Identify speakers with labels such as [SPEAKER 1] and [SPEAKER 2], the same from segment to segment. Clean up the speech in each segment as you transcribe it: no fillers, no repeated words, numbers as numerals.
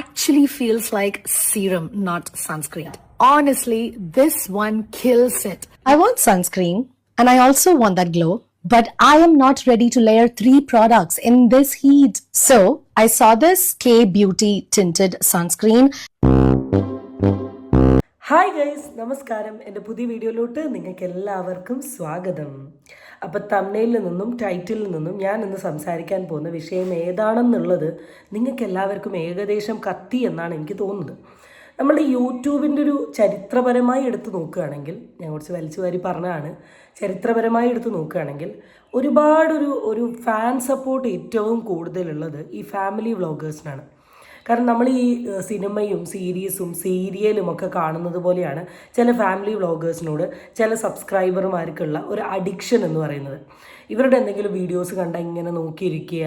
[SPEAKER 1] actually feels like serum, not sunscreen. Honestly, this one kills it. I want sunscreen and I also want that glow, but I am not ready to layer 3 products in this heat. So, I saw this K Beauty tinted sunscreen.
[SPEAKER 2] Hi guys, നമസ്കാരം. എൻ്റെ പുതിയ വീഡിയോയിലോട്ട് നിങ്ങൾക്ക് എല്ലാവർക്കും സ്വാഗതം. അപ്പോൾ തംബ്നെയിലിൽ നിന്നും ടൈറ്റിലിൽ നിന്നും ഞാൻ ഇന്ന് സംസാരിക്കാൻ പോകുന്ന വിഷയം ഏതാണെന്നുള്ളത് നിങ്ങൾക്ക് എല്ലാവർക്കും ഏകദേശം കത്തി എന്നാണ് എനിക്ക് തോന്നുന്നത്. നമ്മുടെ യൂട്യൂബിൻ്റെ ഒരു ചരിത്രപരമായി എടുത്ത് നോക്കുകയാണെങ്കിൽ, ഞാൻ കുറച്ച് വലിച്ചു വാരി പറഞ്ഞതാണ്, ചരിത്രപരമായി എടുത്ത് നോക്കുകയാണെങ്കിൽ ഒരു ഫാൻ സപ്പോർട്ട് ഏറ്റവും കൂടുതലുള്ളത് ഈ ഫാമിലി വ്ളോഗേഴ്സിനാണ്. കാരണം നമ്മൾ ഈ സിനിമയും സീരീസും സീരിയലും ഒക്കെ കാണുന്നത് പോലെയാണ് ചില ഫാമിലി വ്ളോഗേഴ്സിനോട് ചില സബ്സ്ക്രൈബർമാർക്കുള്ള ഒരു അഡിക്ഷൻ എന്ന് പറയുന്നത്. ഇവരുടെ എന്തെങ്കിലും വീഡിയോസ് കണ്ടാൽ ഇങ്ങനെ നോക്കിയിരിക്കുക,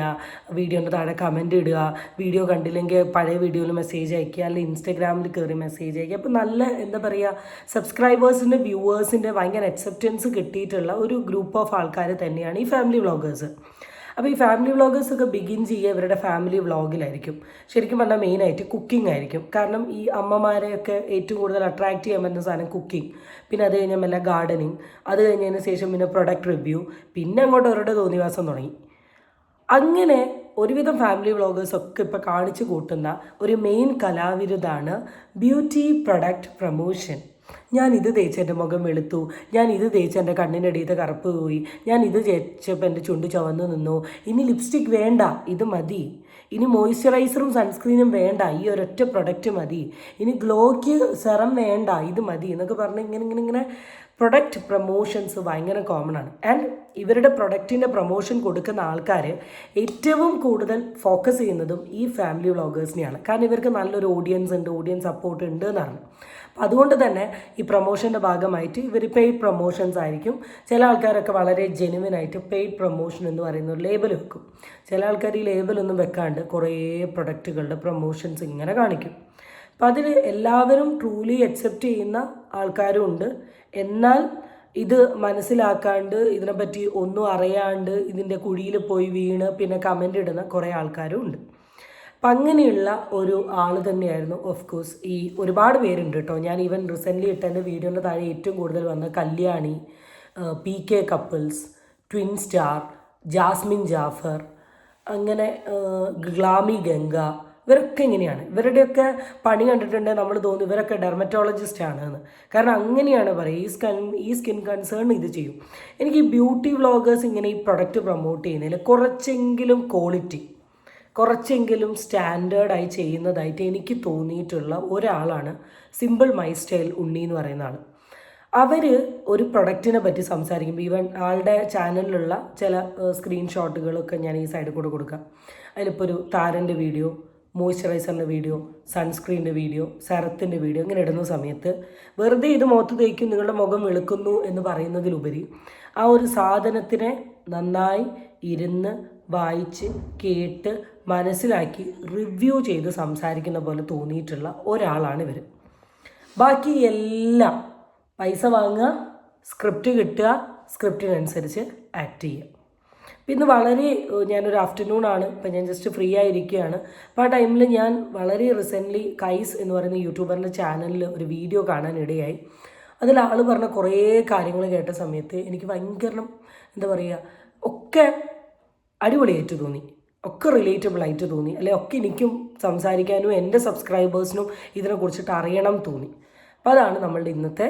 [SPEAKER 2] വീഡിയോൻ്റെ താഴെ കമൻറ്റ് ഇടുക, വീഡിയോ കണ്ടില്ലെങ്കിൽ പഴയ വീഡിയോയിൽ മെസ്സേജ് അയക്കുക, അല്ലെങ്കിൽ ഇൻസ്റ്റഗ്രാമിൽ കയറി മെസ്സേജ് അയക്കുക. അപ്പോൾ നല്ല എന്താ പറയുക, സബ്സ്ക്രൈബേഴ്സിൻ്റെ വ്യൂവേഴ്സിൻ്റെ ഭയങ്കര അക്സെപ്റ്റൻസ് കിട്ടിയിട്ടുള്ള ഒരു ഗ്രൂപ്പ് ഓഫ് ആൾക്കാർ തന്നെയാണ് ഈ ഫാമിലി വ്ളോഗേഴ്സ്. അപ്പോൾ ഈ ഫാമിലി വ്ളോഗേഴ്സൊക്കെ ബിഗിൻ ചെയ്യുക ഇവരുടെ ഫാമിലി വ്ളോഗിലായിരിക്കും. ശരിക്കും പറഞ്ഞാൽ മെയിനായിട്ട് കുക്കിംഗ് ആയിരിക്കും. കാരണം ഈ അമ്മമാരെയൊക്കെ ഏറ്റവും കൂടുതൽ അട്രാക്റ്റ് ചെയ്യാൻ പറ്റുന്ന സാധനം കുക്കിംഗ്, പിന്നെ അത് കഴിഞ്ഞാൽ മെല്ലെ ഗാർഡനിങ്, അത് കഴിഞ്ഞതിന് ശേഷം പിന്നെ പ്രൊഡക്റ്റ് റിവ്യൂ, പിന്നെ അങ്ങോട്ട് അവരുടെ തോന്നിവാസം തുടങ്ങി. അങ്ങനെ ഒരുവിധം ഫാമിലി വ്ളോഗേഴ്സൊക്കെ ഇപ്പോൾ കാണിച്ചു കൂട്ടുന്ന ഒരു മെയിൻ കലാവിരുതാണ് ബ്യൂട്ടി പ്രൊഡക്റ്റ് പ്രൊമോഷൻ. ഞാൻ ഇത് തേച്ച് എൻ്റെ മുഖം വെളുത്തു, ഞാൻ ഇത് തേച്ച് എൻ്റെ കണ്ണിൻ്റെ അടിയത്തെ കറുപ്പ് പോയി, ഞാൻ ഇത് തേച്ചപ്പോൾ എൻ്റെ ചുണ്ട് ചുവന്ന് നിന്നു, ഇനി ലിപ്സ്റ്റിക് വേണ്ട, ഇത് മതി, ഇനി മോയ്സ്ചറൈസറും സൺസ്ക്രീനും വേണ്ട, ഈ ഒരൊറ്റ പ്രൊഡക്റ്റ് മതി, ഇനി ഗ്ലോയ്ക്ക് സെറം വേണ്ട, ഇത് മതി എന്നൊക്കെ പറഞ്ഞ് ഇങ്ങനെ പ്രൊഡക്റ്റ് പ്രൊമോഷൻസ് ഭയങ്കര കോമൺ ആണ്. ആൻഡ് ഇവരുടെ പ്രൊഡക്റ്റിൻ്റെ പ്രൊമോഷൻ കൊടുക്കുന്ന ആൾക്കാർ ഏറ്റവും കൂടുതൽ ഫോക്കസ് ചെയ്യുന്നതും ഈ ഫാമിലി വ്ളോഗേഴ്സിനെയാണ്. കാരണം ഇവർക്ക് നല്ലൊരു ഓഡിയൻസ് ഉണ്ട്, ഓഡിയൻസ് സപ്പോർട്ട് ഉണ്ട് എന്നാണ്. അപ്പം അതുകൊണ്ട് തന്നെ ഈ പ്രൊമോഷൻ്റെ ഭാഗമായിട്ട് ഇവർ പെയ്ഡ് പ്രൊമോഷൻസ് ആയിരിക്കും. ചില ആൾക്കാരൊക്കെ വളരെ ജെനുവിനായിട്ട് പെയ്ഡ് പ്രൊമോഷൻ എന്ന് പറയുന്ന ഒരു ലേബൽ വെക്കും. ചില ആൾക്കാർ ഈ ലേബലൊന്നും വെക്കാണ്ട് കുറേ പ്രൊഡക്റ്റുകളുടെ പ്രൊമോഷൻസ് ഇങ്ങനെ കാണിക്കും. അപ്പം അതിൽ എല്ലാവരും ട്രൂലി അക്സെപ്റ്റ് ചെയ്യുന്ന ആൾക്കാരും ഉണ്ട്. എന്നാൽ ഇത് മനസ്സിലാക്കാണ്ട്, ഇതിനെപ്പറ്റി ഒന്നും അറിയാണ്ട് ഇതിൻ്റെ കുഴിയിൽ പോയി വീണ് പിന്നെ കമൻ്റ് ഇടുന്ന കുറേ ആൾക്കാരും ഉണ്ട്. അപ്പം അങ്ങനെയുള്ള ഒരു ആൾ തന്നെയായിരുന്നു ഓഫ് കോഴ്സ് ഈ ഒരുപാട് പേരുണ്ട് കേട്ടോ. ഞാൻ ഈവൻ റീസെൻ്റ്ലി ഇട്ടെൻ്റെ വീഡിയോൻ്റെ താഴെ ഏറ്റവും കൂടുതൽ വന്ന Kalyani, PK couples, twin star, Jasmin Jaffar, അങ്ങനെ ഗ്ലാമി ഗംഗ, ഇവരൊക്കെ ഇങ്ങനെയാണ്. ഇവരുടെയൊക്കെ പണി കണ്ടിട്ടുണ്ടെങ്കിൽ നമ്മൾ തോന്നും ഇവരൊക്കെ ഡെർമറ്റോളജിസ്റ്റ് ആണ് എന്ന്. കാരണം അങ്ങനെയാണ് പറയുക, ഈ സ്കിൻ കൺസേൺ ഇത് ചെയ്യും. എനിക്ക് ഈ ബ്യൂട്ടി വ്ളോഗേഴ്സ് ഇങ്ങനെ ഈ പ്രൊഡക്റ്റ് പ്രൊമോട്ട് ചെയ്യുന്നതിൽ കുറച്ചെങ്കിലും ക്വാളിറ്റി, കുറച്ചെങ്കിലും സ്റ്റാൻഡേർഡായി ചെയ്യുന്നതായിട്ട് എനിക്ക് തോന്നിയിട്ടുള്ള ഒരാളാണ് സിമ്പിൾ മൈ സ്റ്റൈൽ ഉണ്ണി എന്ന് പറയുന്ന ആൾ. അവർ ഒരു പ്രൊഡക്റ്റിനെ പറ്റി സംസാരിക്കുമ്പോൾ ഈവൻ ആളുടെ ചാനലിലുള്ള ചില സ്ക്രീൻഷോട്ടുകളൊക്കെ ഞാൻ ഈ സൈഡിൽ കൂടെ കൊടുക്കാം. അതിലിപ്പോൾ ഒരു താരൻ്റെ വീഡിയോ, മോയ്സ്ചറൈസറിൻ്റെ വീഡിയോ, സൺസ്ക്രീനിൻ്റെ വീഡിയോ, സെറത്തിൻ്റെ വീഡിയോ ഇങ്ങനെ ഇടുന്ന സമയത്ത് വെറുതെ ഇത് മുഖത്ത് തേക്കും നിങ്ങളുടെ മുഖം വെളുക്കുന്നു എന്ന് പറയുന്നതിലുപരി ആ ഒരു സാധനത്തിനെ നന്നായി ഇരുന്ന് വായിച്ച് കേട്ട് മനസ്സിലാക്കി റിവ്യൂ ചെയ്ത് സംസാരിക്കുന്ന പോലെ തോന്നിയിട്ടുള്ള ഒരാളാണ് ഇവർ. ബാക്കി എല്ലാം പൈസ വാങ്ങുക, സ്ക്രിപ്റ്റ് കിട്ടുക, സ്ക്രിപ്റ്റിനനുസരിച്ച് ആക്ട് ചെയ്യുക. പിന്നെ വളരെ ഞാനൊരു ആഫ്റ്റർനൂണാണ്, ഇപ്പം ഞാൻ ജസ്റ്റ് ഫ്രീ ആയിരിക്കുകയാണ്. അപ്പോൾ ആ ടൈമിൽ ഞാൻ വളരെ റീസെൻ്റ്ലി കൈസ് എന്ന് പറയുന്ന യൂട്യൂബറിൻ്റെ ചാനലിൽ ഒരു വീഡിയോ കാണാനിടയായി. അതിൽ ആൾ പറഞ്ഞ കുറേ കാര്യങ്ങൾ കേട്ട സമയത്ത് എനിക്ക് ഭയങ്കര എന്താ പറയുക, ഒക്കെ അടിപൊളിയായിട്ട് തോന്നി, ഒക്കെ റിലേറ്റബിൾ ആയിട്ട് തോന്നി, അല്ലെങ്കിൽ ഒക്കെ എനിക്കും സംസാരിക്കാനും എൻ്റെ സബ്സ്ക്രൈബേഴ്സിനും ഇതിനെക്കുറിച്ചിട്ട് അറിയണം തോന്നി. അപ്പോൾ അതാണ് നമ്മളുടെ ഇന്നത്തെ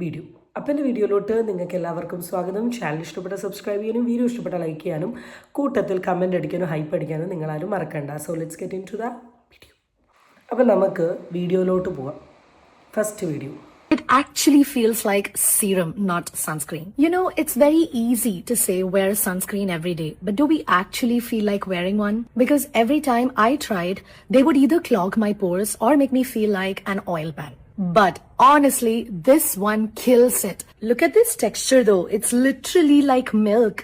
[SPEAKER 2] വീഡിയോ. അപ്പം എൻ്റെ വീഡിയോയിലോട്ട് നിങ്ങൾക്ക് എല്ലാവർക്കും സ്വാഗതം. ചാനൽ ഇഷ്ടപ്പെട്ട സബ്സ്ക്രൈബ് ചെയ്യാനും വീഡിയോ ഇഷ്ടപ്പെട്ട ലൈക്ക് ചെയ്യാനും കൂട്ടത്തിൽ കമൻറ്റ് അടിക്കാനും ഹൈപ്പ് അടിക്കാനും നിങ്ങളാരും മറക്കണ്ട. So let's get into the video. അപ്പം നമുക്ക് വീഡിയോയിലോട്ട് പോവാം. First video.
[SPEAKER 1] It actually feels like serum, not sunscreen. You know, it's very easy to say wear sunscreen every day, but do we actually feel like wearing one? Because every time I tried, they would either clog my pores or make me feel like an oil pan. But honestly, this one kills it. Look at this texture though. It's literally like milk.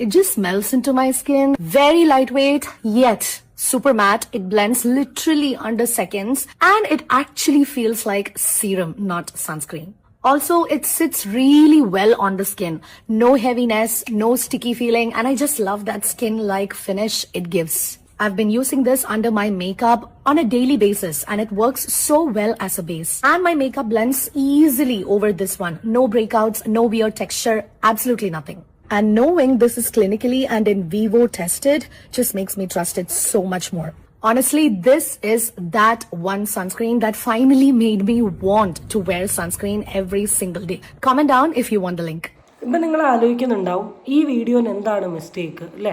[SPEAKER 1] It just melts into my skin. Very lightweight, yet super matte. It blends literally under seconds. And it actually feels like serum, not sunscreen. Also, it sits really well on the skin. No heaviness, no sticky feeling. And I just love that skin-like finish it gives. I've been using this under my makeup on a daily basis and it works so well as a base. And my makeup blends easily over this one. No breakouts, no weird texture, absolutely nothing. And knowing this is clinically and in vivo tested just makes me trust it so much more. Honestly, this is that one sunscreen that finally made me want to wear sunscreen every single day. Comment down if you want the link.
[SPEAKER 2] ഇപ്പം നിങ്ങൾ ആലോചിക്കുന്നുണ്ടാവും ഈ വീഡിയോന് എന്താണ് mistake അല്ലേ?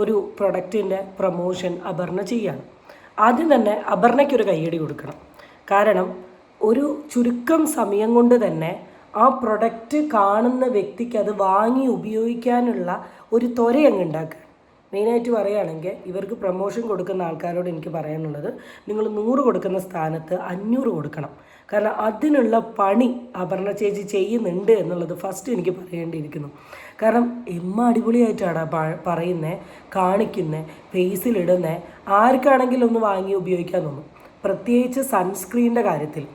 [SPEAKER 2] ഒരു പ്രൊഡക്റ്റിൻ്റെ promotion Aparna ചെയ്യാണ്. ആദ്യം തന്നെ അപർണയ്ക്കൊരു കയ്യടി കൊടുക്കണം. കാരണം ഒരു ചുരുക്കം സമയം കൊണ്ട് തന്നെ ആ പ്രൊഡക്റ്റ് കാണുന്ന വ്യക്തിക്ക് അത് വാങ്ങി ഉപയോഗിക്കാനുള്ള ഒരു ത്വരയങ്ങ് ഉണ്ടാക്കുക. മെയിനായിട്ട് പറയുകയാണെങ്കിൽ ഇവർക്ക് പ്രൊമോഷൻ കൊടുക്കുന്ന ആൾക്കാരോട് എനിക്ക് പറയാനുള്ളത്, നിങ്ങൾ 100 കൊടുക്കുന്ന സ്ഥാനത്ത് 500 കൊടുക്കണം. കാരണം അതിനുള്ള പണി അപർണ ചേച്ചി ചെയ്യുന്നുണ്ട് എന്നുള്ളത് ഫസ്റ്റ് എനിക്ക് പറയേണ്ടിയിരിക്കുന്നു. കാരണം അടിപൊളിയായിട്ടാണ് പറയുന്നത്, കാണിക്കുന്നത്, ഫേസിലിടുന്നത്. ആർക്കാണെങ്കിലും ഒന്ന് വാങ്ങി ഉപയോഗിക്കാൻ തോന്നും, പ്രത്യേകിച്ച് സൺസ്ക്രീനിൻ്റെ കാര്യത്തിൽ.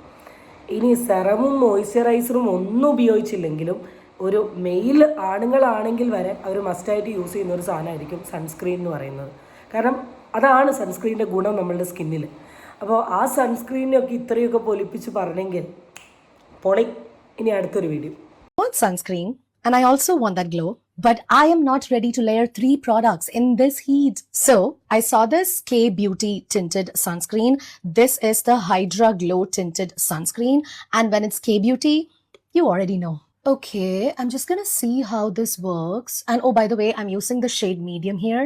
[SPEAKER 2] ഇനി സെറമും മോയ്സ്ചറൈസറും ഒന്നും ഉപയോഗിച്ചില്ലെങ്കിലും ഒരു മെയിൽ ആണുങ്ങളാണെങ്കിൽ വരെ അവർ മസ്റ്റായിട്ട് യൂസ് ചെയ്യുന്ന ഒരു സാധനമായിരിക്കും സൺസ്ക്രീൻ എന്ന് പറയുന്നത്. കാരണം അതാണ് സൺസ്ക്രീനിൻ്റെ ഗുണം നമ്മളുടെ സ്കിന്നിൽ. അപ്പോൾ ആ സൺസ്ക്രീനൊക്കെ ഇത്രയൊക്കെ പൊലിപ്പിച്ച് പറഞ്ഞെങ്കിൽ പൊളി. ഇനി അടുത്തൊരു video.
[SPEAKER 1] I want sunscreen and I also want that glow, but I am not ready to layer 3 products in this heat. So I saw this K Beauty tinted sunscreen. This is the Hydra Glow tinted sunscreen, and when it's K Beauty, you already know. Okay, I'm just gonna see how this works. And oh, by the way, I'm using the shade medium here.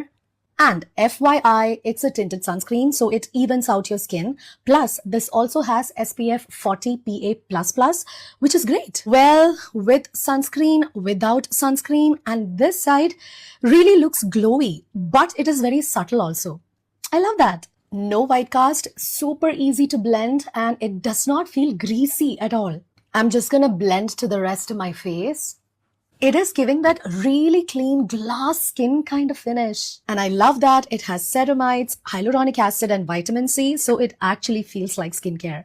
[SPEAKER 1] And FYI, it's a tinted sunscreen, so it evens out your skin. Plus, this also has SPF 40 PA++, which is great. Well, with sunscreen, without sunscreen, and this side really looks glowy, but it is very subtle also. I love that. No white cast, super easy to blend, and it does not feel greasy at all. I'm just gonna blend to the rest of my face. It is giving that really clean glass skin kind of finish. And I love that it has ceramides, hyaluronic acid and vitamin C, so it actually feels like skincare.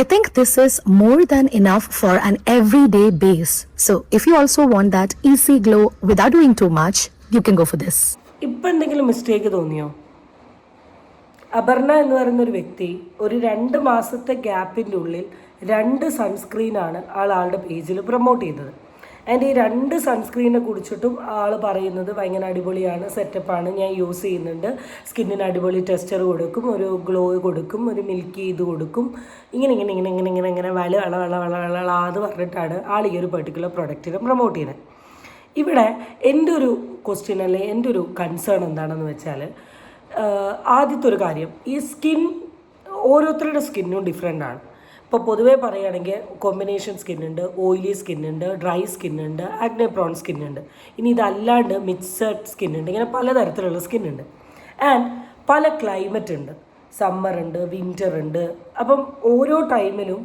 [SPEAKER 1] I think this is more than enough for an everyday base. So if you also want that easy glow without doing too much, you can go for this.
[SPEAKER 2] ഇപ്പം എന്തെങ്കിലും mistake തോന്നിയോ? അപർണ എന്ന് പറയുന്നൊരു വ്യക്തി ഒരു 2 മാസത്തെ ഗ്യാപ്പിൻ്റെ ഉള്ളിൽ 2 സൺസ്ക്രീനാണ് ആളുടെ പേജിൽ പ്രൊമോട്ട് ചെയ്തത്. ആൻഡ് ഈ 2 സൺസ്ക്രീനെ കുറിച്ചിട്ടും ആൾ പറയുന്നത് ഭയങ്കര അടിപൊളിയാണ്, സെറ്റപ്പാണ്, ഞാൻ യൂസ് ചെയ്യുന്നുണ്ട്, സ്കിന്നിന് അടിപൊളി ടെക്സ്ചർ കൊടുക്കും, ഒരു ഗ്ലോ കൊടുക്കും, ഒരു മിൽക്കി ഇത് കൊടുക്കും, ഇങ്ങനെ വള പറഞ്ഞിട്ടാണ് ആൾ ഈ ഒരു പെർട്ടിക്കുലർ പ്രൊഡക്റ്റിനെ പ്രൊമോട്ട് ചെയ്യുന്നത്. ഇവിടെ എൻ്റെ ഒരു ക്വസ്റ്റ്യൻ അല്ലെങ്കിൽ എൻ്റെ ഒരു കൺസേൺ എന്താണെന്ന് വെച്ചാൽ, ആദ്യത്തെ ഒരു കാര്യം, ഈ സ്കിൻ ഓരോരുത്തരുടെ സ്കിന്നും ഡിഫറെൻ്റ് ആണ്. ഇപ്പോൾ പൊതുവേ പറയുകയാണെങ്കിൽ കോമ്പിനേഷൻ സ്കിന്നുണ്ട്, ഓയിലി സ്കിന്നുണ്ട്, ഡ്രൈ സ്കിന്നുണ്ട്, ആക്നെ പ്രോൺ സ്കിന്നുണ്ട്. ഇനി ഇതല്ലാണ്ട് മിക്സഡ് സ്കിന്നുണ്ട്. ഇങ്ങനെ പലതരത്തിലുള്ള സ്കിന്നുണ്ട്. ആൻഡ് പല ക്ലൈമറ്റ് ഉണ്ട്, സമ്മർ ഉണ്ട്, വിൻ്റർ ഉണ്ട്. അപ്പം ഓരോ ടൈമിലും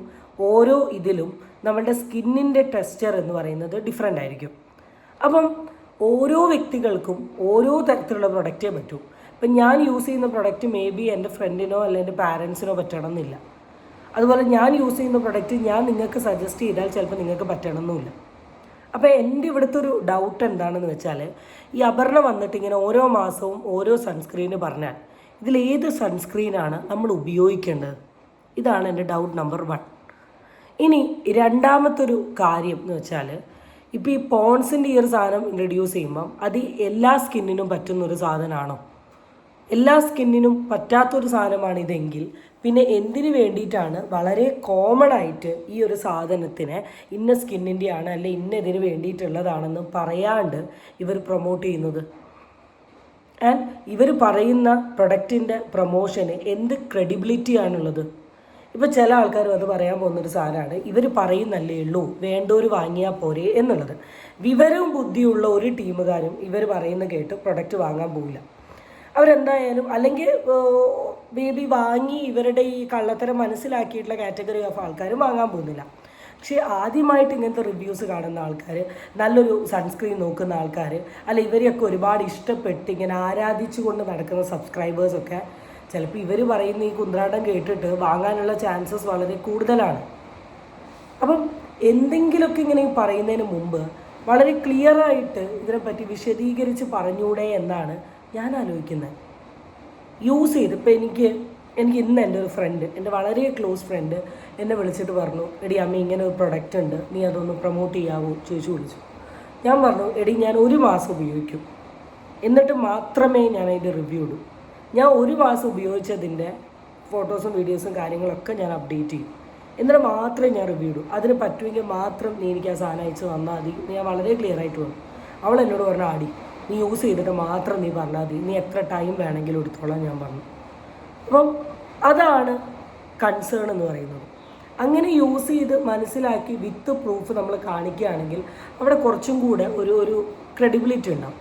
[SPEAKER 2] ഓരോ ഇതിലും നമ്മളുടെ സ്കിന്നിൻ്റെ ടെക്സ്ചർ എന്ന് പറയുന്നത് ഡിഫറെൻ്റ് ആയിരിക്കും. അപ്പം ഓരോ വ്യക്തികൾക്കും ഓരോ തരത്തിലുള്ള പ്രൊഡക്റ്റേ പറ്റൂ. ഇപ്പം ഞാൻ യൂസ് ചെയ്യുന്ന പ്രൊഡക്റ്റ് മേ ബി എൻ്റെ ഫ്രണ്ടിനോ അല്ലെങ്കിൽ എൻ്റെ പാരൻസിനോ പറ്റണമെന്നില്ല. അതുപോലെ ഞാൻ യൂസ് ചെയ്യുന്ന പ്രൊഡക്റ്റ് ഞാൻ നിങ്ങൾക്ക് സജസ്റ്റ് ചെയ്താൽ ചിലപ്പോൾ നിങ്ങൾക്ക് പറ്റണമെന്നില്ല. അപ്പോൾ എൻ്റെ ഇവിടുത്തെ ഒരു ഡൗട്ട് എന്താണെന്ന് വെച്ചാൽ, ഈ അപർണ വന്നിട്ട് ഇങ്ങനെ ഓരോ മാസവും ഓരോ സൺസ്ക്രീന് പറഞ്ഞാൽ ഇതിലേത് സൺസ്ക്രീനാണ് നമ്മൾ ഉപയോഗിക്കേണ്ടത്? ഇതാണ് എൻ്റെ ഡൗട്ട് നമ്പർ 1. ഇനി രണ്ടാമത്തൊരു കാര്യം എന്ന് വെച്ചാൽ, ഇപ്പോൾ ഈ പോൺസിൻ്റെ ഈ ഒരു സാധനം ഇൻട്രൊഡ്യൂസ് ചെയ്യുമ്പം അത് എല്ലാ സ്കിന്നിനും പറ്റുന്നൊരു സാധനമാണോ? എല്ലാ സ്കിന്നിനും പറ്റാത്തൊരു സാധനമാണ് ഇതെങ്കിൽ പിന്നെ എന്തിനു വേണ്ടിയിട്ടാണ് വളരെ കോമൺ ആയിട്ട് ഈ ഒരു സാധനത്തിനെ ഇന്ന സ്കിന്നിൻ്റെയാണ് അല്ലെ ഇന്ന ഇതിന് വേണ്ടിയിട്ടുള്ളതാണെന്ന് പറയാണ്ട് ഇവർ പ്രൊമോട്ട് ചെയ്യുന്നത്? ആൻഡ് ഇവർ പറയുന്ന പ്രൊഡക്റ്റിൻ്റെ പ്രൊമോഷന് എന്ത് ക്രെഡിബിലിറ്റിയാണുള്ളത്? ഇപ്പോൾ ചില ആൾക്കാർ അത് പറയാൻ പോകുന്നൊരു സാധനമാണ്, ഇവർ പറയുന്നല്ലേ ഉള്ളൂ, വേണ്ടവർ വാങ്ങിയാൽ പോരെ എന്നുള്ളത്. വിവരവും ബുദ്ധിയുള്ള ഒരു ടീമുകാരും ഇവർ പറയുന്ന കേട്ട് പ്രൊഡക്റ്റ് വാങ്ങാൻ പോവില്ല. അവരെന്തായാലും അല്ലെങ്കിൽ ബേബി വാങ്ങി ഇവരുടെ ഈ കള്ളത്തരം മനസ്സിലാക്കിയിട്ടുള്ള കാറ്റഗറി ഓഫ് ആൾക്കാരും വാങ്ങാൻ പോകുന്നില്ല. പക്ഷേ ആദ്യമായിട്ട് ഇങ്ങനത്തെ റിവ്യൂസ് കാണുന്ന ആൾക്കാർ, നല്ലൊരു സൺസ്ക്രീൻ നോക്കുന്ന ആൾക്കാർ, അല്ല ഇവരെയൊക്കെ ഒരുപാട് ഇഷ്ടപ്പെട്ട് ഇങ്ങനെ ആരാധിച്ചു കൊണ്ട് നടക്കുന്ന സബ്സ്ക്രൈബേഴ്സൊക്കെ ചിലപ്പോൾ ഇവർ പറയുന്ന ഈ കുന്ത്രാട്ടം കേട്ടിട്ട് വാങ്ങാനുള്ള ചാൻസസ് വളരെ കൂടുതലാണ്. അപ്പം എന്തെങ്കിലുമൊക്കെ ഇങ്ങനെ പറയുന്നതിന് മുമ്പ് വളരെ ക്ലിയറായിട്ട് ഇതിനെപ്പറ്റി വിശദീകരിച്ച് പറഞ്ഞൂടെ എന്നാണ് ഞാൻ ആലോചിക്കുന്നത്. യൂസ് ചെയ്ത് ഇപ്പോൾ എനിക്ക് ഇന്ന് എൻ്റെ ഒരു ഫ്രണ്ട്, എൻ്റെ വളരെ ക്ലോസ് ഫ്രണ്ട് എന്നെ വിളിച്ചിട്ട് പറഞ്ഞു, എടി അമ്മ ഇങ്ങനെ ഒരു പ്രൊഡക്റ്റ് ഉണ്ട്, നീ അതൊന്ന് പ്രൊമോട്ട് ചെയ്യാവോ വിളിച്ചു. ഞാൻ പറഞ്ഞു, എടി ഞാൻ 1 മാസം ഉപയോഗിക്കും, എന്നിട്ട് മാത്രമേ ഞാൻ അതിൻ്റെ റിവ്യൂ ഇടൂ. ഞാൻ 1 മാസം ഉപയോഗിച്ചതിൻ്റെ ഫോട്ടോസും വീഡിയോസും കാര്യങ്ങളൊക്കെ ഞാൻ അപ്ഡേറ്റ് ചെയ്യും, എന്നിട്ട് മാത്രമേ ഞാൻ റിവ്യൂ ഇടൂ. അതിന് പറ്റുമെങ്കിൽ മാത്രം നീ എനിക്ക് ആ സാധനം അയച്ച് തന്നാൽ മതി. ഞാൻ വളരെ ക്ലിയർ ആയിട്ട് പറഞ്ഞു. അവൾ എന്നോട് പറഞ്ഞു, ആടി നീ യൂസ് ചെയ്തിട്ട് മാത്രം നീ പറഞ്ഞാൽ മതി, നീ എത്ര ടൈം വേണമെങ്കിലും എടുത്തോളാം ഞാൻ പറഞ്ഞു. അപ്പം അതാണ് കൺസേൺ എന്ന് പറയുന്നത്. അങ്ങനെ യൂസ് ചെയ്ത് മനസ്സിലാക്കി വിത്ത് പ്രൂഫ് നമ്മൾ കാണിക്കുകയാണെങ്കിൽ അവിടെ കുറച്ചും കൂടെ ഒരു ക്രെഡിബിലിറ്റി ഉണ്ടാവും.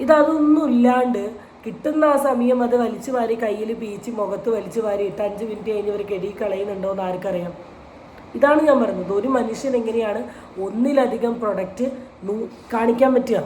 [SPEAKER 2] ഇതൊന്നും ഇല്ലാണ്ട് കിട്ടുന്ന ആ സമയം അത് വലിച്ചു വാരി കയ്യിൽ പീച്ച് മുഖത്ത് വലിച്ചു വാരി ഇട്ട് 5 മിനിറ്റ് കഴിഞ്ഞ് ഒരു കെടി കളയുന്നുണ്ടോ എന്ന് ആർക്കറിയാം. ഇതാണ് ഞാൻ പറയുന്നത്, ഒരു മനുഷ്യൻ എങ്ങനെയാണ് ഒന്നിലധികം പ്രൊഡക്റ്റ് കാണിക്കാൻ പറ്റുക,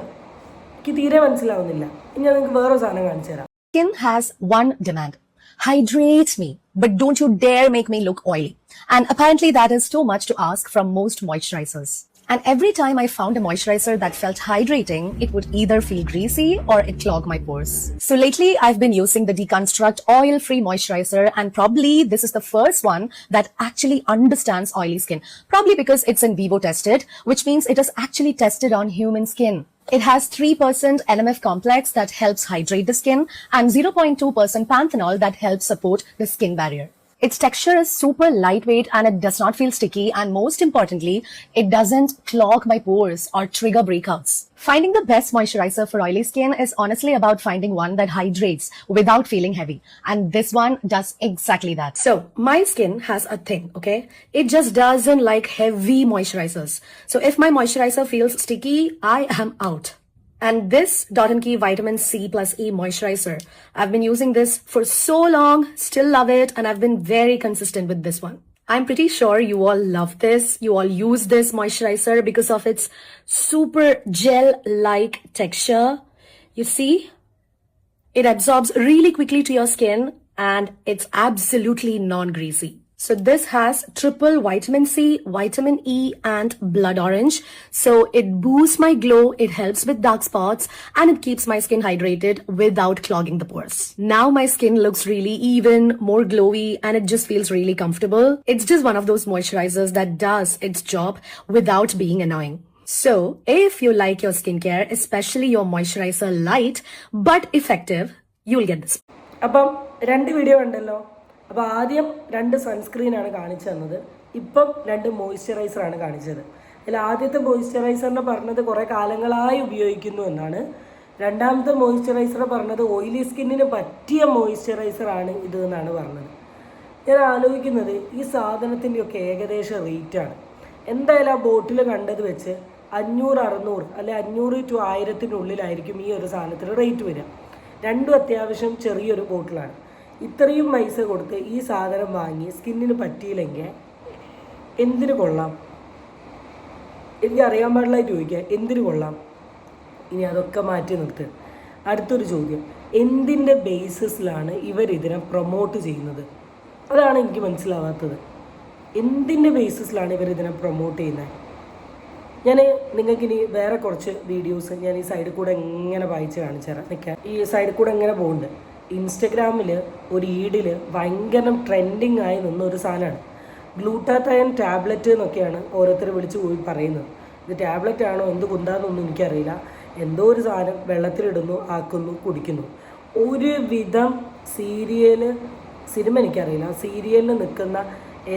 [SPEAKER 2] എനിക്ക് തീരെ മനസ്സിലാവുന്നില്ല. ഇനി ഞാൻ നിങ്ങൾക്ക് വേറെ സാധനം കാണിച്ചു തരാം.
[SPEAKER 1] Skin has one demand. Hydrate me, but don't you dare make me look oily. And apparently that is too much to ask from most moisturizers. And every time I found a moisturizer that felt hydrating, it would either feel greasy or it clogged my pores. So lately I've been using the Deconstruct oil-free moisturizer, and probably this is the first one that actually understands oily skin. Probably because it's in vivo tested, which means it is actually tested on human skin. It has 3% NMF complex that helps hydrate the skin and 0.2% panthenol that helps support the skin barrier. Its texture is super lightweight and it does not feel sticky, and most importantly, it doesn't clog my pores or trigger breakouts. Finding the best moisturizer for oily skin is honestly about finding one that hydrates without feeling heavy, and this one does exactly that. So, my skin has a thing, okay? It just doesn't like heavy moisturizers. So, if my moisturizer feels sticky, I am out. And this Dot & Key Vitamin C plus E moisturizer, I've been using this for so long, still love it, and I've been very consistent with this one. I'm pretty sure you all love this. You all use this moisturizer because of its super gel-like texture. You see? It absorbs really quickly to your skin and it's absolutely non-greasy. So this has triple vitamin C, vitamin E and blood orange. So it boosts my glow, it helps with dark spots, and it keeps my skin hydrated without clogging the pores. Now my skin looks really even, more glowy, and it just feels really comfortable. It's just one of those moisturizers that does its job without being annoying. So if you like your skincare, especially your moisturizer light but effective, you'll get this.
[SPEAKER 2] അപ്പം 2 video ഉണ്ടല്ലോ. അപ്പോൾ ആദ്യം 2 സൺസ്ക്രീനാണ് കാണിച്ചു തന്നത്, ഇപ്പം 2 മോയ്സ്ചറൈസറാണ് കാണിച്ചത്. അതിൽ ആദ്യത്തെ മോയ്സ്ചറൈസറിനെ പറഞ്ഞത് കുറേ കാലങ്ങളായി ഉപയോഗിക്കുന്നു എന്നാണ്. രണ്ടാമത്തെ മോയ്സ്ചറൈസർ പറഞ്ഞത് ഓയിലി സ്കിന്നിന് പറ്റിയ മോയ്സ്ചറൈസറാണ് ഇത് എന്നാണ് പറഞ്ഞത്. ഞാൻ ആലോചിക്കുന്നത് ഈ സാധനത്തിൻ്റെയൊക്കെ ഏകദേശ റേറ്റാണ്. എന്തായാലും ആ ബോട്ടിൽ കണ്ടത് വെച്ച് 500, 600 അല്ലെ 500 to 1000-നുള്ളിലായിരിക്കും ഈ ഒരു സാധനത്തിന് റേറ്റ് വരിക. രണ്ടും അത്യാവശ്യം ചെറിയൊരു ബോട്ടിലാണ്. ഇത്രയും പൈസ കൊടുത്ത് ഈ സാധനം വാങ്ങി സ്കിന്നിന് പറ്റിയില്ലെങ്കിൽ എന്തിനു കൊള്ളാം? എനിക്ക് അറിയാൻ പാടില്ലായിട്ട് ചോദിക്കുക, എന്തിനു കൊള്ളാം? ഇനി അതൊക്കെ മാറ്റി നിർത്തുക. അടുത്തൊരു ചോദ്യം, എന്തിൻ്റെ ബേസിസിലാണ് ഇവരിതിനെ പ്രൊമോട്ട് ചെയ്യുന്നത്? അതാണ് എനിക്ക് മനസ്സിലാവാത്തത്. എന്തിൻ്റെ ബേസിസിലാണ് ഇവരിതിനെ പ്രൊമോട്ട് ചെയ്യുന്നത്? ഞാൻ നിങ്ങൾക്കിനി വേറെ കുറച്ച് വീഡിയോസ് ഞാൻ ഈ സൈഡിൽ കൂടെ എങ്ങനെ വായിച്ച് കാണിച്ചു തരാം. നിൽക്കാം, ഈ സൈഡിൽ കൂടെ എങ്ങനെ പോകുന്നുണ്ട്. ഇൻസ്റ്റഗ്രാമിൽ ഒരു ഈഡിൽ ഭയങ്കര ട്രെൻഡിങ് ആയി നിന്നൊരു സാധനമാണ് ഗ്ലൂട്ടാത്തയൻ ടാബ്ലറ്റ് എന്നൊക്കെയാണ് ഓരോരുത്തർ വിളിച്ച് പോയി പറയുന്നത്. ഇത് ടാബ്ലറ്റ് ആണോ എന്ത് കുന്താന്നൊന്നും എനിക്കറിയില്ല. എന്തോ ഒരു സാധനം വെള്ളത്തിലിടുന്നു, ആക്കുന്നു, കുടിക്കുന്നു. ഒരുവിധം സിനിമ എനിക്കറിയില്ല, സീരിയലിൽ നിൽക്കുന്ന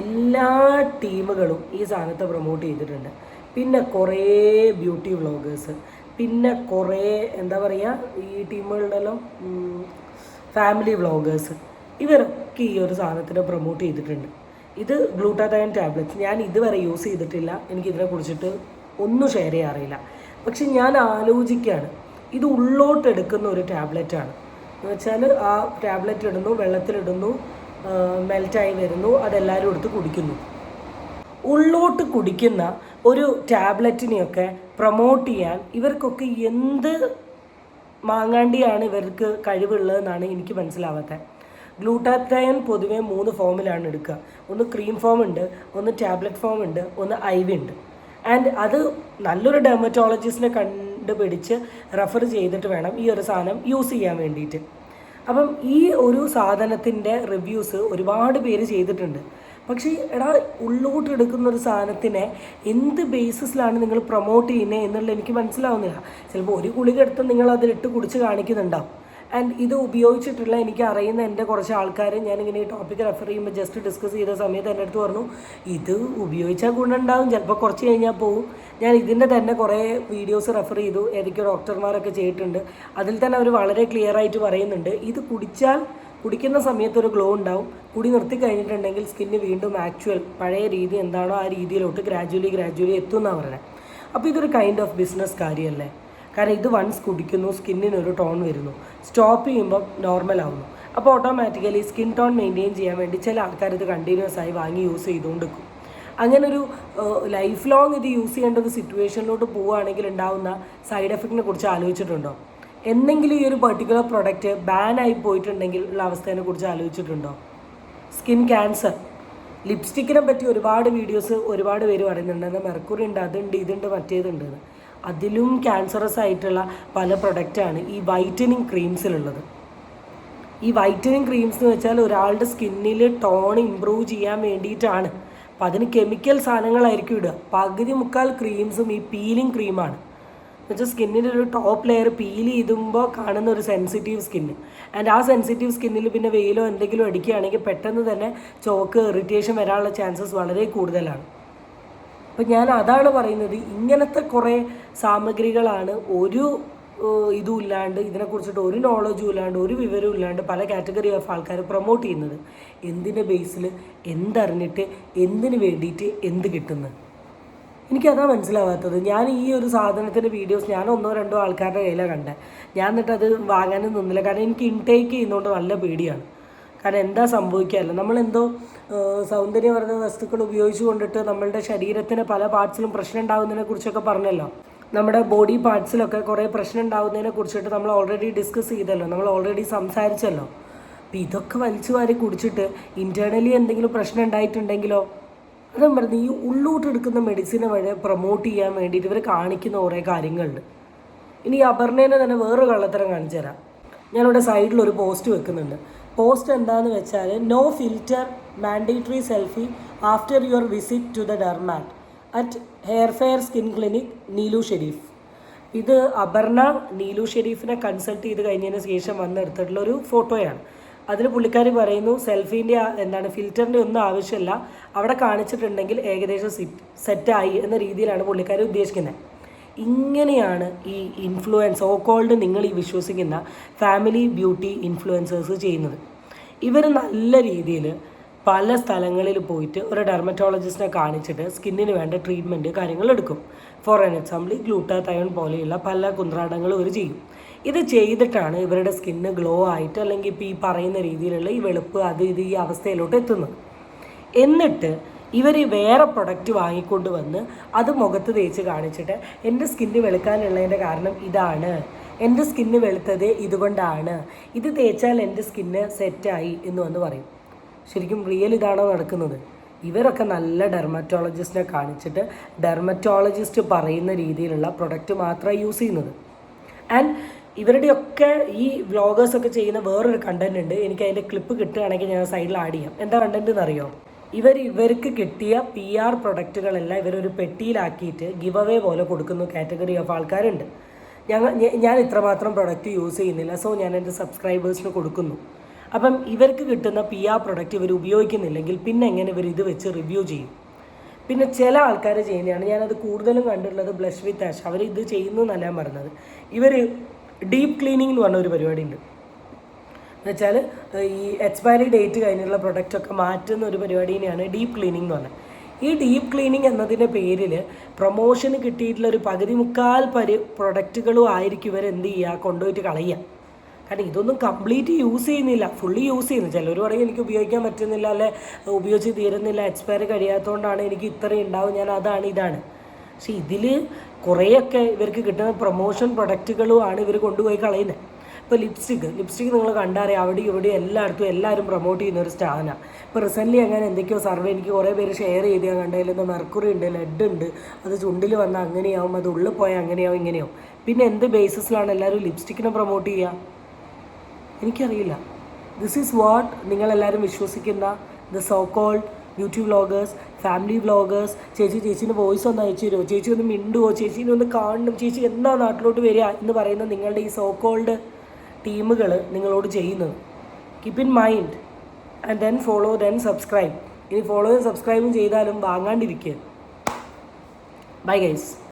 [SPEAKER 2] എല്ലാ ടീമുകളും ഈ സാധനത്തെ പ്രൊമോട്ട് ചെയ്തിട്ടുണ്ട്. പിന്നെ കുറേ ബ്യൂട്ടി വ്ളോഗേഴ്സ്, പിന്നെ കുറേ എന്താ പറയുക ഈ ടീമുകളുടെല്ലോ ഫാമിലി വ്ളോഗേഴ്സ്, ഇവരൊക്കെ ഈ ഒരു സാധനത്തിനെ പ്രൊമോട്ട് ചെയ്തിട്ടുണ്ട്. ഇത് ഗ്ലൂട്ടാത്തയൻ ടാബ്ലറ്റ്സ് ഞാൻ ഇതുവരെ യൂസ് ചെയ്തിട്ടില്ല, എനിക്കിതിനെ കുറിച്ചിട്ട് ഒന്നും ഷെയർ ചെയ്യാറില്ല. പക്ഷെ ഞാൻ ആലോചിക്കുകയാണ്, ഇത് ഉള്ളോട്ടെടുക്കുന്ന ഒരു ടാബ്ലറ്റാണ്. എന്ന് വെച്ചാൽ ആ ടാബ്ലറ്റ് ഇടുന്നു, വെള്ളത്തിലിടുന്നു, മെൽറ്റായി വരുന്നു, അതെല്ലാവരും എടുത്ത് കുടിക്കുന്നു. ഉള്ളോട്ട് കുടിക്കുന്ന ഒരു ടാബ്ലറ്റിനെയൊക്കെ പ്രൊമോട്ട് ചെയ്യാൻ ഇവർക്കൊക്കെ എന്ത് മാങ്ങാണ്ടിയാണ് ഇവർക്ക് കഴിവുള്ളതെന്നാണ് എനിക്ക് മനസ്സിലാവാത്തത്. ഗ്ലൂട്ടാത്തയൻ പൊതുവേ 3 ഫോമിലാണ് എടുക്കുക. ഒന്ന് ക്രീം ഫോം ഉണ്ട്, ഒന്ന് ടാബ്ലറ്റ് ഫോം ഉണ്ട്, ഒന്ന് IV ഉണ്ട്. ആൻഡ് അത് നല്ലൊരു ഡെർമറ്റോളജിസ്റ്റിനെ കണ്ടുപിടിച്ച് റെഫർ ചെയ്തിട്ട് വേണം ഈ ഒരു സാധനം യൂസ് ചെയ്യാൻ വേണ്ടിയിട്ട്. അപ്പം ഈ ഒരു സാധനത്തിൻ്റെ റിവ്യൂസ് ഒരുപാട് പേര് ചെയ്തിട്ടുണ്ട്. പക്ഷേ എടാ, ഉള്ളോട്ട് എടുക്കുന്ന ഒരു സാധനത്തിനെ എന്ത് ബേസിസിലാണ് നിങ്ങൾ പ്രൊമോട്ട് ചെയ്യുന്നത് എന്നുള്ളത് എനിക്ക് മനസ്സിലാവുന്നില്ല. ചിലപ്പോൾ ഒരു ഗുളിക എടുത്ത് നിങ്ങൾ അതിലിട്ട് കുടിച്ച് കാണിക്കുന്നുണ്ടാവും. ആൻഡ് ഇത് ഉപയോഗിച്ചിട്ടുള്ള എനിക്ക് അറിയുന്ന എൻ്റെ കുറച്ച് ആൾക്കാർ, ഞാനിങ്ങനെ ഈ ടോപ്പിക്ക് റെഫർ ചെയ്യുമ്പോൾ ജസ്റ്റ് ഡിസ്കസ് ചെയ്ത സമയത്ത് എൻ്റെ അടുത്ത് പറഞ്ഞു ഇത് ഉപയോഗിച്ചാൽ ഗുണമുണ്ടാവും, ചിലപ്പോൾ കുറച്ച് കഴിഞ്ഞാൽ പോവും. ഞാൻ ഇതിൻ്റെ തന്നെ കുറേ വീഡിയോസ് റെഫർ ചെയ്തു, ഏതൊക്കെയോ ഡോക്ടർമാരൊക്കെ ചെയ്തിട്ടുണ്ട്. അതിൽ തന്നെ അവർ വളരെ ക്ലിയർ ആയിട്ട് പറയുന്നുണ്ട് ഇത് കുടിക്കുന്ന സമയത്ത് ഒരു ഗ്ലോ ഉണ്ടാവും, കുടി നിർത്തി കഴിഞ്ഞിട്ടുണ്ടെങ്കിൽ സ്കിന്ന് വീണ്ടും ആക്ച്വൽ പഴയ രീതി എന്താണോ ആ രീതിയിലോട്ട് ഗ്രാജുവലി എത്തും എന്നാണ് പറയുന്നത്. അപ്പോൾ ഇതൊരു കൈൻഡ് ഓഫ് ബിസിനസ് കാര്യമല്ലേ? കാരണം ഇത് വൺസ് കുടിക്കുന്നു, സ്കിന്നിനൊരു ടോൺ വരുന്നു, സ്റ്റോപ്പ് ചെയ്യുമ്പോൾ നോർമൽ ആവുന്നു. അപ്പോൾ ഓട്ടോമാറ്റിക്കലി സ്കിൻ ടോൺ മെയിൻറ്റെയിൻ ചെയ്യാൻ വേണ്ടി ചില ആൾക്കാർ ഇത് കണ്ടിന്യൂസ് ആയി വാങ്ങി യൂസ് ചെയ്തുകൊണ്ടിരിക്കും. അങ്ങനെ ഒരു ലൈഫ് ലോങ് ഇത് യൂസ് ചെയ്യേണ്ട ഒരു സിറ്റുവേഷനിലോട്ട് പോവുകയാണെങ്കിൽ ഉണ്ടാവുന്ന സൈഡ് എഫക്റ്റിനെ കുറിച്ച് ആലോചിച്ചിട്ടുണ്ടോ? എന്തെങ്കിലും ഈ ഒരു പെർട്ടിക്കുലർ പ്രൊഡക്റ്റ് ബാനായി പോയിട്ടുണ്ടെങ്കിൽ ഉള്ള അവസ്ഥയെ കുറിച്ച് ആലോചിച്ചിട്ടുണ്ടോ? സ്കിൻ ക്യാൻസർ, ലിപ്സ്റ്റിക്കിനെ പറ്റി ഒരുപാട് വീഡിയോസ് ഒരുപാട് പേര് പറയുന്നുണ്ട്, മെർക്കുറി ഉണ്ട്, അതുണ്ട്, ഇതുണ്ട്, മറ്റേതുണ്ട്. അതിലും ക്യാൻസറസ് ആയിട്ടുള്ള പല പ്രൊഡക്റ്റാണ് ഈ വൈറ്റനിങ് ക്രീംസിലുള്ളത്. ഈ വൈറ്റനിങ് ക്രീംസ് എന്ന് വെച്ചാൽ ഒരാളുടെ സ്കിന്നിൽ ടോൺ ഇമ്പ്രൂവ് ചെയ്യാൻ വേണ്ടിയിട്ടാണ്. അപ്പം അതിന് കെമിക്കൽ സാധനങ്ങളായിരിക്കും ഇടുക. പകുതി മുക്കാൽ ക്രീംസും ഈ പീലിംഗ് ക്രീമാണ്. എന്നുവെച്ചാൽ സ്കിന്നിൻ്റെ ഒരു ടോപ്പ് ലെയർ പീൽ ചെയ്തുമ്പോൾ കാണുന്ന ഒരു സെൻസിറ്റീവ് സ്കിന്ന്. ആൻഡ് ആ സെൻസിറ്റീവ് സ്കിന്നിൽ പിന്നെ വെയിലോ എന്തെങ്കിലും അടിക്കുകയാണെങ്കിൽ പെട്ടെന്ന് തന്നെ ചോക്ക്, ഇറിറ്റേഷൻ വരാനുള്ള ചാൻസസ് വളരെ കൂടുതലാണ്. അപ്പം ഞാൻ അതാണ് പറയുന്നത്, ഇങ്ങനത്തെ കുറേ സാമഗ്രികളാണ് ഒരു ഇതും ഇല്ലാണ്ട്, ഇതിനെക്കുറിച്ചിട്ട് ഒരു നോളജും ഇല്ലാണ്ട്, ഒരു വിവരവും ഇല്ലാണ്ട് പല കാറ്റഗറി ഓഫ് ആൾക്കാർ പ്രൊമോട്ട് ചെയ്യുന്നത്. എന്തിൻ്റെ ബേസിൽ, എന്തറിഞ്ഞിട്ട്, എന്തിനു വേണ്ടിയിട്ട്, എന്ത് കിട്ടുന്നത്? എനിക്കതാ മനസ്സിലാവാത്തത്. ഞാൻ ഈ ഒരു സാധനത്തിൻ്റെ വീഡിയോസ് ഞാൻ 1-2 ആൾക്കാരുടെ കയ്യിലാണ് കണ്ടത്. ഞാൻ എന്നിട്ടത് വാങ്ങാനും നിന്നില്ല. കാരണം എനിക്ക് ഇൻടേക്ക് ചെയ്യുന്നതുകൊണ്ട് നല്ല പേടിയാണ്. കാരണം എന്താ സംഭവിക്കാമല്ലോ, നമ്മളെന്തോ സൗന്ദര്യവർദ്ധക വസ്തുക്കൾ ഉപയോഗിച്ച് കൊണ്ടിട്ട് നമ്മളുടെ ശരീരത്തിന് പല പാർട്സിലും പ്രശ്നം ഉണ്ടാകുന്നതിനെ കുറിച്ചൊക്കെ പറഞ്ഞല്ലോ. നമ്മുടെ ബോഡി പാർട്സിലൊക്കെ കുറേ പ്രശ്നം ഉണ്ടാകുന്നതിനെ കുറിച്ചിട്ട് നമ്മൾ ഓൾറെഡി ഡിസ്കസ് ചെയ്തല്ലോ, നമ്മൾ ഓൾറെഡി സംസാരിച്ചല്ലോ. അപ്പോൾ ഇതൊക്കെ വലിച്ചു വാരി കുടിച്ചിട്ട് ഇൻറ്റേർണലി എന്തെങ്കിലും പ്രശ്നം ഉണ്ടായിട്ടുണ്ടെങ്കിലോ? അതും പറഞ്ഞു, ഈ ഉള്ളോട്ട് എടുക്കുന്ന മെഡിസിനെ വഴി പ്രൊമോട്ട് ചെയ്യാൻ വേണ്ടിയിട്ട് ഇവർ കാണിക്കുന്ന കുറേ കാര്യങ്ങളുണ്ട്. ഇനി അപർണേനെ തന്നെ വേറൊരു കള്ളത്തരം കാണിച്ചു തരാം. ഞാനിവിടെ സൈഡിൽ ഒരു പോസ്റ്റ് വെക്കുന്നുണ്ട്. പോസ്റ്റ് എന്താണെന്ന് വെച്ചാൽ, no filter mandatory selfie after your visit to the dermat at Hair Fair Skin Clinic Neelu Shareef. ഇത് അപർണ നീലു ഷെരീഫിനെ കൺസൾട്ട് ചെയ്ത് കഴിഞ്ഞതിന് ശേഷം വന്നെടുത്തിട്ടുള്ള ഒരു ഫോട്ടോയാണ്. അതിൽ പുള്ളിക്കാരി പറയുന്നു സെൽഫീൻ്റെ ഫിൽറ്ററിൻ്റെ ഒന്നും ആവശ്യമില്ല, അവിടെ കാണിച്ചിട്ടുണ്ടെങ്കിൽ ഏകദേശം സെറ്റായി എന്ന രീതിയിലാണ് പുള്ളിക്കാരി ഉദ്ദേശിക്കുന്നത്. ഇങ്ങനെയാണ് ഈ ഇൻഫ്ലുവൻസ് സോ കോൾഡ് നിങ്ങൾ ഈ വിശ്വസിക്കുന്ന ഫാമിലി ബ്യൂട്ടി ഇൻഫ്ലുവൻസേഴ്സ് ചെയ്യുന്നത്. ഇവർ നല്ല രീതിയിൽ പല സ്ഥലങ്ങളിൽ പോയിട്ട് ഒരു ഡെർമറ്റോളജിസ്റ്റിനെ കാണിച്ചിട്ട് സ്കിന്നിന് വേണ്ട ട്രീറ്റ്മെൻറ്റ് കാര്യങ്ങൾ എടുക്കും. ഫോർ ആൻ എക്സാമ്പിൾ ഗ്ലൂട്ടാതയോൺ പോലെയുള്ള പല കുന്ത്രാടങ്ങൾ ഇവർ ചെയ്യും. ഇത് ചെയ്തിട്ടാണ് ഇവരുടെ സ്കിന്ന് ഗ്ലോ ആയിട്ട് അല്ലെങ്കിൽ ഇപ്പോൾ ഈ പറയുന്ന രീതിയിലുള്ള ഈ വെളുപ്പ് ഈ അവസ്ഥയിലോട്ട് എത്തുന്നത്. എന്നിട്ട് ഇവർ വേറെ പ്രൊഡക്റ്റ് വാങ്ങിക്കൊണ്ട് വന്ന് അത് മുഖത്ത് തേച്ച് കാണിച്ചിട്ട് എൻ്റെ സ്കിന്ന് വെളുക്കാനുള്ളതിൻ്റെ കാരണം ഇതാണ്, എൻ്റെ സ്കിന്ന് വെളുത്തത് ഇതുകൊണ്ടാണ്, ഇത് തേച്ചാൽ എൻ്റെ സ്കിന്ന് സെറ്റായി എന്ന് വന്ന് പറയും. ശരിക്കും റിയൽ ഇതാണോ നടക്കുന്നത്? ഇവരൊക്കെ നല്ല ഡെർമറ്റോളജിസ്റ്റിനെ കാണിച്ചിട്ട് ഡെർമറ്റോളജിസ്റ്റ് പറയുന്ന രീതിയിലുള്ള പ്രൊഡക്റ്റ് മാത്രമാണ് യൂസ് ചെയ്യുന്നത്. ആൻഡ് ഇവരുടെയൊക്കെ ഈ വ്ളോഗേഴ്സൊക്കെ ചെയ്യുന്ന വേറൊരു കണ്ടൻറ് ഉണ്ട്. എനിക്ക് അതിൻ്റെ ക്ലിപ്പ് കിട്ടുകയാണെങ്കിൽ ഞാൻ സൈഡിൽ ആഡ് ചെയ്യാം. എന്താ കണ്ടൻറ് എന്നറിയോ? ഇവർക്ക് കിട്ടിയ PR പ്രൊഡക്റ്റുകളെല്ലാം ഇവരൊരു പെട്ടിയിലാക്കിയിട്ട് ഗിവ് അവേ പോലെ കൊടുക്കുന്ന കാറ്റഗറി ഓഫ് ആൾക്കാരുണ്ട്. ഞാൻ ഇത്രമാത്രം പ്രൊഡക്റ്റ് യൂസ് ചെയ്യുന്നില്ല, സോ ഞാൻ എൻ്റെ സബ്സ്ക്രൈബേഴ്സിന് കൊടുക്കുന്നു. അപ്പം ഇവർക്ക് കിട്ടുന്ന PR പ്രൊഡക്റ്റ് ഇവർ ഉപയോഗിക്കുന്നില്ലെങ്കിൽ പിന്നെ എങ്ങനെ ഇവർ ഇത് വെച്ച് റിവ്യൂ ചെയ്യും? പിന്നെ ചില ആൾക്കാർ ചെയ്യുന്നതാണ്, ഞാനത് കൂടുതലും കണ്ടിട്ടുള്ളത് ബ്ലഷ് വിത്ത് ആഷ്. അവർ ഇത് ചെയ്യുന്നു എന്നല്ല ഞാൻ പറഞ്ഞത്. ഇവർ ഡീപ്പ് ക്ലീനിങ് എന്ന് പറഞ്ഞ ഒരു പരിപാടി ഉണ്ട്. എന്നുവെച്ചാൽ ഈ എക്സ്പയറി ഡേറ്റ് കഴിഞ്ഞുള്ള പ്രൊഡക്റ്റൊക്കെ മാറ്റുന്ന ഒരു പരിപാടിനെയാണ് ഡീപ്പ് ക്ലീനിങ് എന്ന് പറഞ്ഞത്. ഈ ഡീപ്പ് ക്ലീനിങ് എന്നതിൻ്റെ പേരിൽ പ്രൊമോഷന് കിട്ടിയിട്ടുള്ള ഒരു പകുതി മുക്കാൽ പ്രൊഡക്റ്റുകളും ആയിരിക്കും ഇവരെന്ത് ചെയ്യുക, കൊണ്ടുപോയിട്ട് കളയുക. കാരണം ഇതൊന്നും കംപ്ലീറ്റ് യൂസ് ചെയ്യുന്നില്ല, ഫുള്ളി യൂസ് ചെയ്യുന്നു. ചിലർ പറയും എനിക്ക് ഉപയോഗിക്കാൻ പറ്റുന്നില്ല, അല്ലെ ഉപയോഗിച്ച് തീരുന്നില്ല, എക്സ്പയറി കഴിയാത്തതുകൊണ്ടാണ് എനിക്ക് ഇത്രയും ഉണ്ടാവും, ഞാൻ അതാണ് ഇതാണ്. പക്ഷെ ഇതിൽ കുറേയൊക്കെ ഇവർക്ക് കിട്ടുന്ന പ്രൊമോഷൻ പ്രൊഡക്റ്റുകളുമാണ് ഇവർ കൊണ്ടുപോയി കളയുന്നത്. ഇപ്പോൾ ലിപ്സ്റ്റിക്ക് നിങ്ങൾ കണ്ടറിയാം, അവിടെ ഇവിടെ എല്ലാവരും പ്രൊമോട്ട് ചെയ്യുന്ന ഒരു സ്റ്റാനാണ്. ഇപ്പോൾ റീസെൻ്റ്ലി അങ്ങനെ എന്തൊക്കെയോ സർവേ എനിക്ക് കുറേ പേര് ഷെയർ ചെയ്ത് ഞാൻ കണ്ടതിൽ മെർക്കുറി ഉണ്ട്, ലെഡ് ഉണ്ട്, അത് ചുണ്ടിൽ വന്നാൽ അങ്ങനെയാവും, അത് ഉള്ളിൽ പോയാൽ അങ്ങനെയാവും ഇങ്ങനെയാവും. പിന്നെ എന്ത് ബേസിസിലാണ് എല്ലാവരും ലിപ്സ്റ്റിക്കിനെ പ്രൊമോട്ട് ചെയ്യുക? എനിക്കറിയില്ല. ദിസ് ഈസ് വാട്ട് നിങ്ങളെല്ലാവരും വിശ്വസിക്കുന്ന the so called YouTube vloggers, family vloggers. ചേച്ചീൻ്റെ വോയിസ് ഒന്ന് അയച്ചു തരുമോ, ചേച്ചി ഒന്ന് മിണ്ടുവോ, ചേച്ചീനെ ഒന്ന് കാണണം, ചേച്ചി എന്നാ നാട്ടിലോട്ട് വരിക എന്ന് പറയുന്ന നിങ്ങളുടെ ഈ സോ കോൾഡ് ടീമുകൾ നിങ്ങളോട് ചെയ്യുന്നത്. Keep in mind and then follow, then subscribe. ഇനി ഫോളോയും സബ്സ്ക്രൈബും ചെയ്താലും വാങ്ങാണ്ടിരിക്കുക. Bye guys.